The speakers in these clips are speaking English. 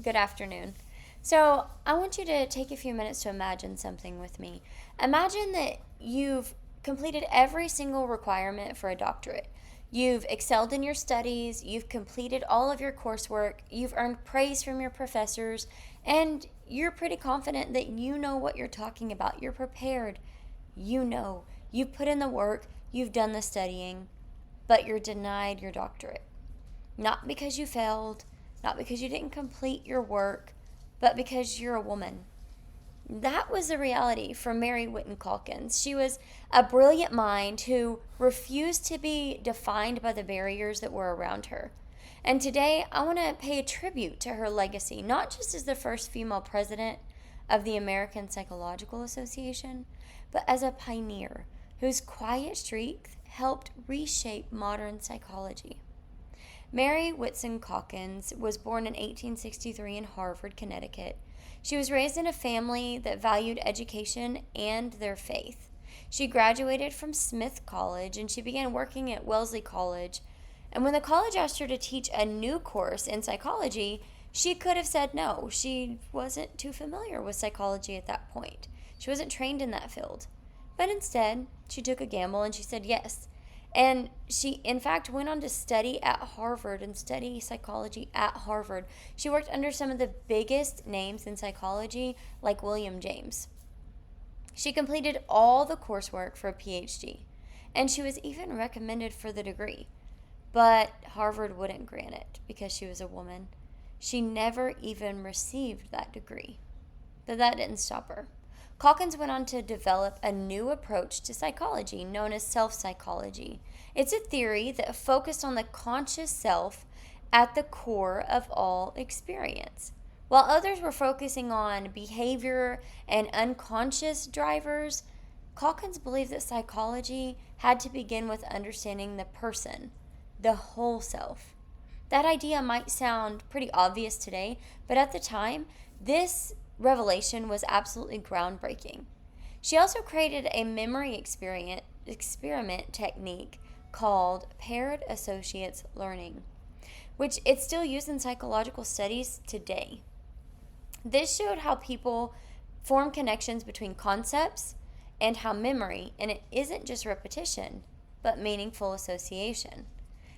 Good afternoon. So, I want you to take a few minutes to imagine something with me. Imagine that you've completed every single requirement for a doctorate. You've excelled in your studies, you've completed all of your coursework, you've earned praise from your professors, and you're pretty confident that you know what you're talking about. You're prepared. You've put in the work, you've done the studying, but you're denied your doctorate. Not because you failed, not because you didn't complete your work, but because you're a woman. That was the reality for Mary Whiton Calkins. She was a brilliant mind who refused to be defined by the barriers that were around her. And today, I want to pay a tribute to her legacy, not just as the first female president of the American Psychological Association, but as a pioneer whose quiet strength helped reshape modern psychology. Mary Whitson Calkins was born in 1863 in Hartford, Connecticut. She was raised in a family that valued education and their faith. She graduated from Smith College and she began working at Wellesley College. And when the college asked her to teach a new course in psychology, she could have said no. She wasn't too familiar with psychology at that point. She wasn't trained in that field. But instead, she took a gamble and she said yes. And she, in fact, went on to study at Harvard and study psychology at Harvard. She worked under some of the biggest names in psychology, like William James. She completed all the coursework for a PhD, and she was even recommended for the degree. But Harvard wouldn't grant it because she was a woman. She never even received that degree. But that didn't stop her. Calkins went on to develop a new approach to psychology known as self-psychology. It's a theory that focused on the conscious self at the core of all experience. While others were focusing on behavior and unconscious drivers, Calkins believed that psychology had to begin with understanding the person, the whole self. That idea might sound pretty obvious today, but at the time, this revelation was absolutely groundbreaking. She also created a memory experiment technique called paired associates learning, which it's still used in psychological studies today. This showed how people form connections between concepts and how memory, and it isn't just repetition, but meaningful association.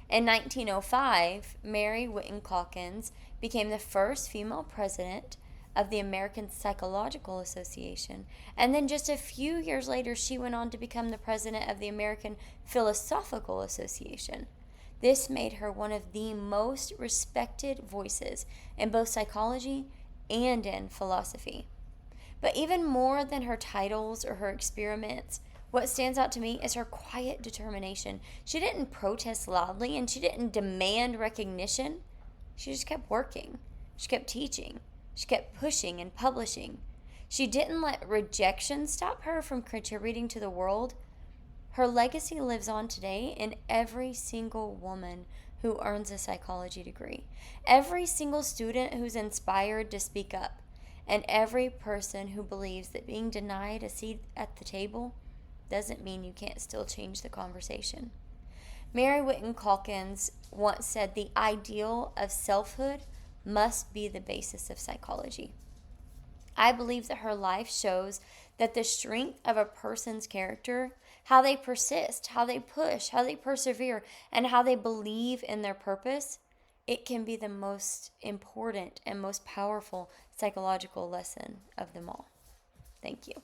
In 1905, Mary Whiton Calkins became the first female president of the American Psychological Association. And then just a few years later, she went on to become the president of the American Philosophical Association. This made her one of the most respected voices in both psychology and in philosophy. But even more than her titles or her experiments, what stands out to me is her quiet determination. She didn't protest loudly and she didn't demand recognition. She just kept working. She kept teaching. She kept pushing and publishing. She didn't let rejection stop her from contributing to the world. Her legacy lives on today in every single woman who earns a psychology degree, every single student who's inspired to speak up, and every person who believes that being denied a seat at the table doesn't mean you can't still change the conversation. Mary Whiton Calkins once said the ideal of selfhood must be the basis of psychology. I believe that her life shows that the strength of a person's character, how they persist, how they push, how they persevere, and how they believe in their purpose, it can be the most important and most powerful psychological lesson of them all. Thank you.